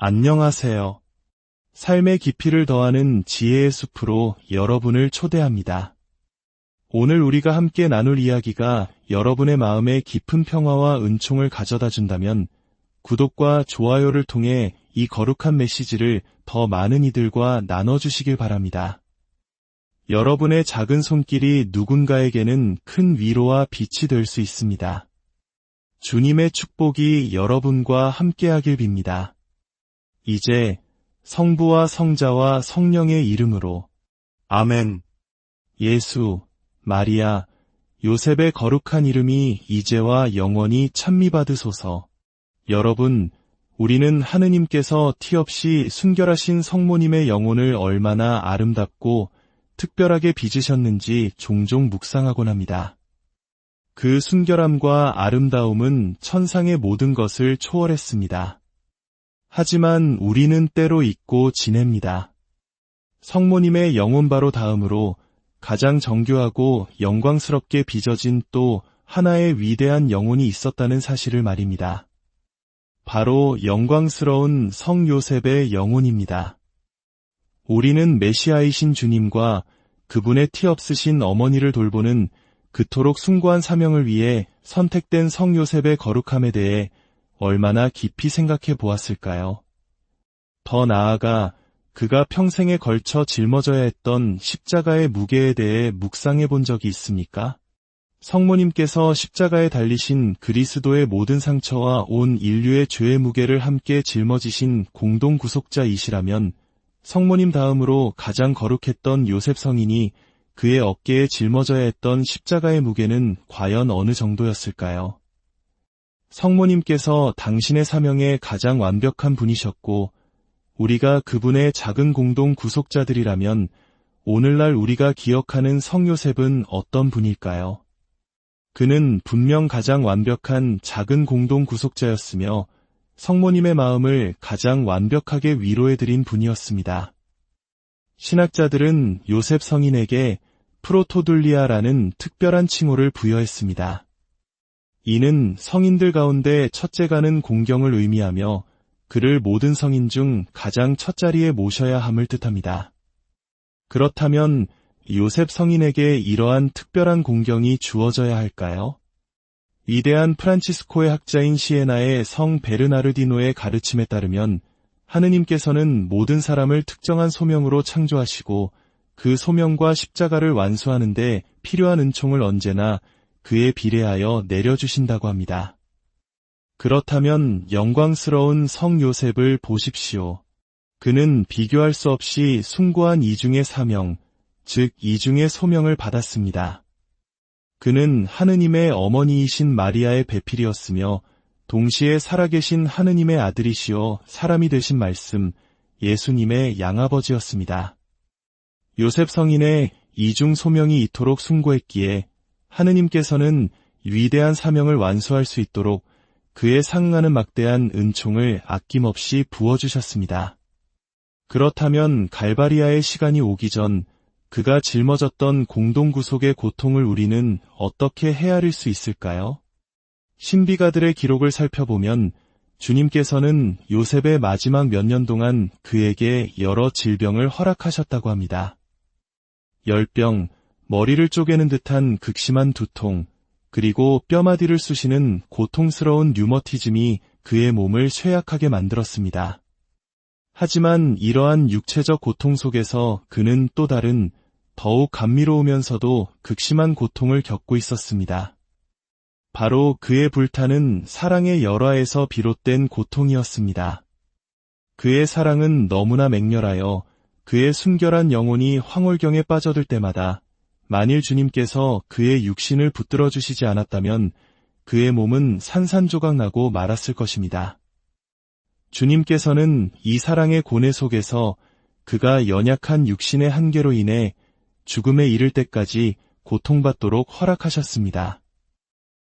안녕하세요. 삶의 깊이를 더하는 지혜의 숲으로 여러분을 초대합니다. 오늘 우리가 함께 나눌 이야기가 여러분의 마음에 깊은 평화와 은총을 가져다 준다면 구독과 좋아요를 통해 이 거룩한 메시지를 더 많은 이들과 나눠주시길 바랍니다. 여러분의 작은 손길이 누군가에게는 큰 위로와 빛이 될 수 있습니다. 주님의 축복이 여러분과 함께하길 빕니다. 이제 성부와 성자와 성령의 이름으로 아멘. 예수, 마리아, 요셉의 거룩한 이름이 이제와 영원히 찬미받으소서. 여러분, 우리는 하느님께서 티 없이 순결하신 성모님의 영혼을 얼마나 아름답고 특별하게 빚으셨는지 종종 묵상하곤 합니다. 그 순결함과 아름다움은 천상의 모든 것을 초월했습니다. 하지만 우리는 때로 잊고 지냅니다. 성모님의 영혼 바로 다음으로 가장 정교하고 영광스럽게 빚어진 또 하나의 위대한 영혼이 있었다는 사실을 말입니다. 바로 영광스러운 성 요셉의 영혼입니다. 우리는 메시아이신 주님과 그분의 티 없으신 어머니를 돌보는 그토록 숭고한 사명을 위해 선택된 성 요셉의 거룩함에 대해 얼마나 깊이 생각해 보았을까요? 더 나아가 그가 평생에 걸쳐 짊어져야 했던 십자가의 무게에 대해 묵상해 본 적이 있습니까? 성모님께서 십자가에 달리신 그리스도의 모든 상처와 온 인류의 죄의 무게를 함께 짊어지신 공동 구속자이시라면 성모님 다음으로 가장 거룩했던 요셉 성인이 그의 어깨에 짊어져야 했던 십자가의 무게는 과연 어느 정도였을까요? 성모님께서 당신의 사명에 가장 완벽한 분이셨고 우리가 그분의 작은 공동 구속자들이라면 오늘날 우리가 기억하는 성 요셉은 어떤 분일까요? 그는 분명 가장 완벽한 작은 공동 구속자였으며 성모님의 마음을 가장 완벽하게 위로해드린 분이었습니다. 신학자들은 요셉 성인에게 프로토둘리아라는 특별한 칭호를 부여했습니다. 이는 성인들 가운데 첫째가는 공경을 의미하며 그를 모든 성인 중 가장 첫자리에 모셔야 함을 뜻합니다. 그렇다면 요셉 성인에게 이러한 특별한 공경이 주어져야 할까요? 위대한 프란치스코의 학자인 시에나의 성 베르나르디노의 가르침에 따르면 하느님께서는 모든 사람을 특정한 소명으로 창조하시고 그 소명과 십자가를 완수하는 데 필요한 은총을 언제나 그에 비례하여 내려주신다고 합니다. 그렇다면 영광스러운 성 요셉을 보십시오. 그는 비교할 수 없이 숭고한 이중의 사명, 즉 이중의 소명을 받았습니다. 그는 하느님의 어머니이신 마리아의 배필이었으며 동시에 살아계신 하느님의 아들이시오 사람이 되신 말씀, 예수님의 양아버지였습니다. 요셉 성인의 이중 소명이 이토록 숭고했기에 하느님께서는 위대한 사명을 완수할 수 있도록 그에 상응하는 막대한 은총을 아낌없이 부어주셨습니다. 그렇다면 갈바리아의 시간이 오기 전 그가 짊어졌던 공동구속의 고통을 우리는 어떻게 헤아릴 수 있을까요? 신비가들의 기록을 살펴보면 주님께서는 요셉의 마지막 몇 년 동안 그에게 여러 질병을 허락하셨다고 합니다. 열병, 머리를 쪼개는 듯한 극심한 두통, 그리고 뼈마디를 쑤시는 고통스러운 류머티즘이 그의 몸을 쇠약하게 만들었습니다. 하지만 이러한 육체적 고통 속에서 그는 또 다른 더욱 감미로우면서도 극심한 고통을 겪고 있었습니다. 바로 그의 불타는 사랑의 열화에서 비롯된 고통이었습니다. 그의 사랑은 너무나 맹렬하여 그의 순결한 영혼이 황홀경에 빠져들 때마다 만일 주님께서 그의 육신을 붙들어 주시지 않았다면 그의 몸은 산산조각 나고 말았을 것입니다. 주님께서는 이 사랑의 고뇌 속에서 그가 연약한 육신의 한계로 인해 죽음에 이를 때까지 고통받도록 허락하셨습니다.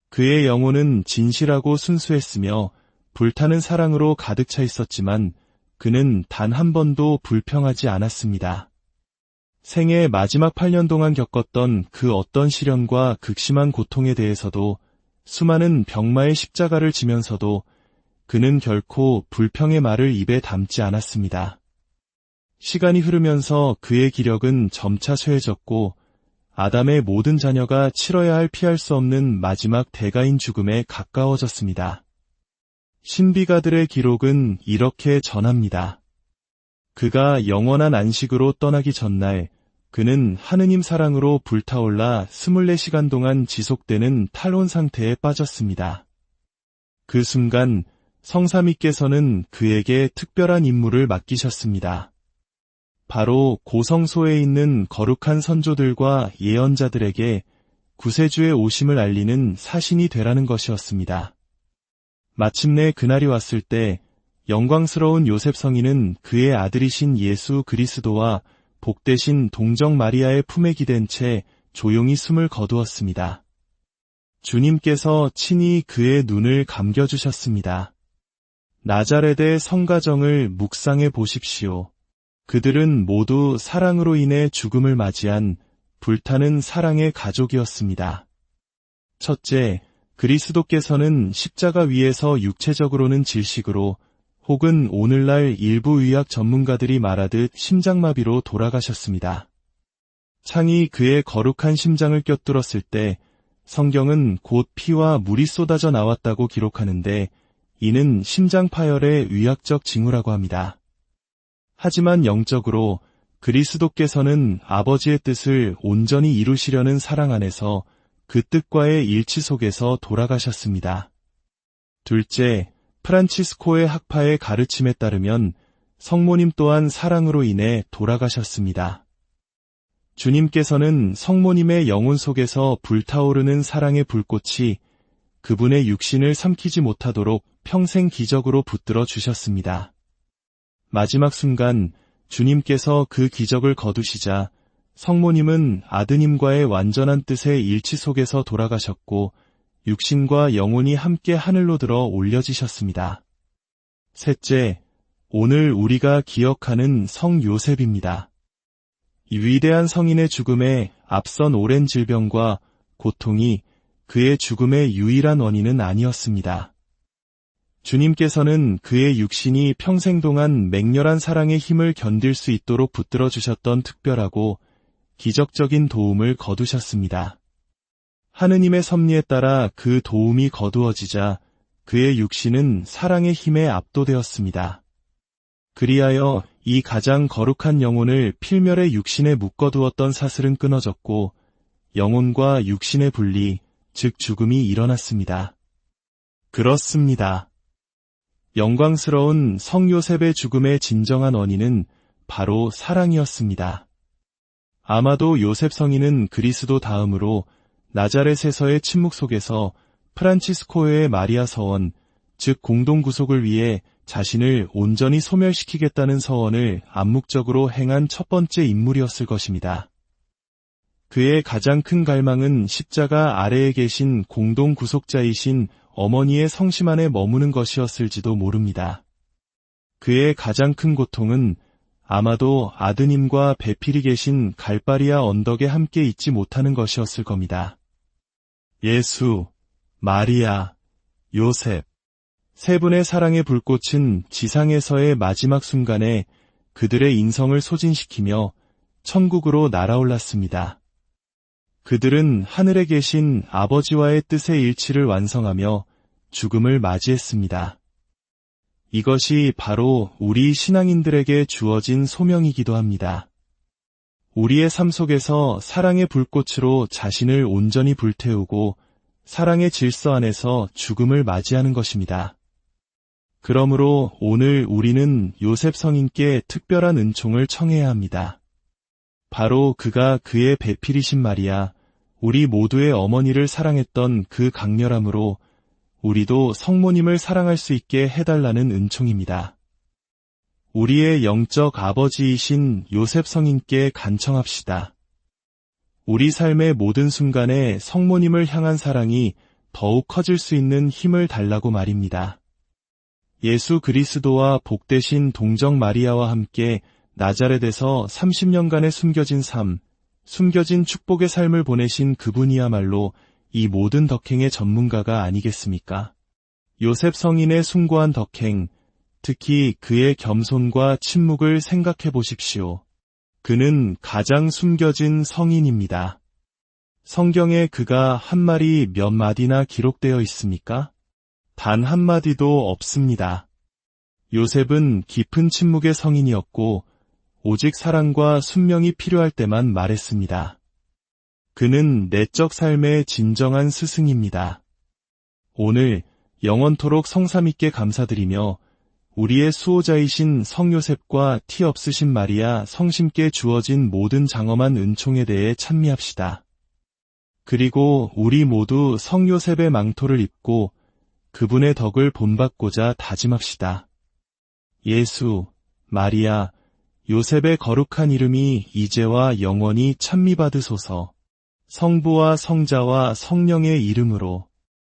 그의 영혼은 진실하고 순수했으며 불타는 사랑으로 가득 차 있었지만 그는 단 한 번도 불평하지 않았습니다. 생애 마지막 8년 동안 겪었던 그 어떤 시련과 극심한 고통에 대해서도 수많은 병마의 십자가를 지면서도 그는 결코 불평의 말을 입에 담지 않았습니다. 시간이 흐르면서 그의 기력은 점차 쇠해졌고 아담의 모든 자녀가 치러야 할 피할 수 없는 마지막 대가인 죽음에 가까워졌습니다. 신비가들의 기록은 이렇게 전합니다. 그가 영원한 안식으로 떠나기 전날 그는 하느님 사랑으로 불타올라 24시간 동안 지속되는 탈원 상태에 빠졌습니다. 그 순간 성삼위께서는 그에게 특별한 임무를 맡기셨습니다. 바로 고성소에 있는 거룩한 선조들과 예언자들에게 구세주의 오심을 알리는 사신이 되라는 것이었습니다. 마침내 그날이 왔을 때 영광스러운 요셉 성인은 그의 아들이신 예수 그리스도와 복되신 동정 마리아의 품에 기댄 채 조용히 숨을 거두었습니다. 주님께서 친히 그의 눈을 감겨주셨습니다. 나자렛의 성가정을 묵상해 보십시오. 그들은 모두 사랑으로 인해 죽음을 맞이한 불타는 사랑의 가족이었습니다. 첫째, 그리스도께서는 십자가 위에서 육체적으로는 질식으로 혹은 오늘날 일부 의학 전문가들이 말하듯 심장마비로 돌아가셨습니다. 창이 그의 거룩한 심장을 꿰뚫었을 때 성경은 곧 피와 물이 쏟아져 나왔다고 기록하는데 이는 심장 파열의 의학적 징후라고 합니다. 하지만 영적으로 그리스도께서는 아버지의 뜻을 온전히 이루시려는 사랑 안에서 그 뜻과의 일치 속에서 돌아가셨습니다. 둘째, 프란치스코의 학파의 가르침에 따르면 성모님 또한 사랑으로 인해 돌아가셨습니다. 주님께서는 성모님의 영혼 속에서 불타오르는 사랑의 불꽃이 그분의 육신을 삼키지 못하도록 평생 기적으로 붙들어 주셨습니다. 마지막 순간 주님께서 그 기적을 거두시자 성모님은 아드님과의 완전한 뜻의 일치 속에서 돌아가셨고 육신과 영혼이 함께 하늘로 들어 올려지셨습니다. 셋째, 오늘 우리가 기억하는 성 요셉입니다. 이 위대한 성인의 죽음에 앞선 오랜 질병과 고통이 그의 죽음의 유일한 원인은 아니었습니다. 주님께서는 그의 육신이 평생 동안 맹렬한 사랑의 힘을 견딜 수 있도록 붙들어 주셨던 특별하고 기적적인 도움을 거두셨습니다. 하느님의 섭리에 따라 그 도움이 거두어지자 그의 육신은 사랑의 힘에 압도되었습니다. 그리하여 이 가장 거룩한 영혼을 필멸의 육신에 묶어두었던 사슬은 끊어졌고 영혼과 육신의 분리, 즉 죽음이 일어났습니다. 그렇습니다. 영광스러운 성 요셉의 죽음의 진정한 원인은 바로 사랑이었습니다. 아마도 요셉 성인은 그리스도 다음으로 나자렛에서의 침묵 속에서 프란치스코의 마리아 서원, 즉 공동구속을 위해 자신을 온전히 소멸시키겠다는 서원을 암묵적으로 행한 첫 번째 인물이었을 것입니다. 그의 가장 큰 갈망은 십자가 아래에 계신 공동구속자이신 어머니의 성심 안에 머무는 것이었을지도 모릅니다. 그의 가장 큰 고통은 아마도 아드님과 배필이 계신 갈바리아 언덕에 함께 있지 못하는 것이었을 겁니다. 예수, 마리아, 요셉, 세 분의 사랑의 불꽃은 지상에서의 마지막 순간에 그들의 인성을 소진시키며 천국으로 날아올랐습니다. 그들은 하늘에 계신 아버지와의 뜻의 일치를 완성하며 죽음을 맞이했습니다. 이것이 바로 우리 신앙인들에게 주어진 소명이기도 합니다. 우리의 삶 속에서 사랑의 불꽃으로 자신을 온전히 불태우고 사랑의 질서 안에서 죽음을 맞이하는 것입니다. 그러므로 오늘 우리는 요셉 성인께 특별한 은총을 청해야 합니다. 바로 그가 그의 배필이신 마리아, 우리 모두의 어머니를 사랑했던 그 강렬함으로 우리도 성모님을 사랑할 수 있게 해달라는 은총입니다. 우리의 영적 아버지이신 요셉 성인께 간청합시다. 우리 삶의 모든 순간에 성모님을 향한 사랑이 더욱 커질 수 있는 힘을 달라고 말입니다. 예수 그리스도와 복되신 동정 마리아와 함께 나자렛에서 30년간의 숨겨진 삶, 숨겨진 축복의 삶을 보내신 그분이야말로 이 모든 덕행의 전문가가 아니겠습니까? 요셉 성인의 숭고한 덕행, 특히 그의 겸손과 침묵을 생각해 보십시오. 그는 가장 숨겨진 성인입니다. 성경에 그가 한 말이 몇 마디나 기록되어 있습니까? 단 한 마디도 없습니다. 요셉은 깊은 침묵의 성인이었고 오직 사랑과 순명이 필요할 때만 말했습니다. 그는 내적 삶의 진정한 스승입니다. 오늘 영원토록 성삼위께 감사드리며 우리의 수호자이신 성요셉과 티 없으신 마리아 성심께 주어진 모든 장엄한 은총에 대해 찬미합시다. 그리고 우리 모두 성요셉의 망토를 입고 그분의 덕을 본받고자 다짐합시다. 예수, 마리아, 요셉의 거룩한 이름이 이제와 영원히 찬미받으소서. 성부와 성자와 성령의 이름으로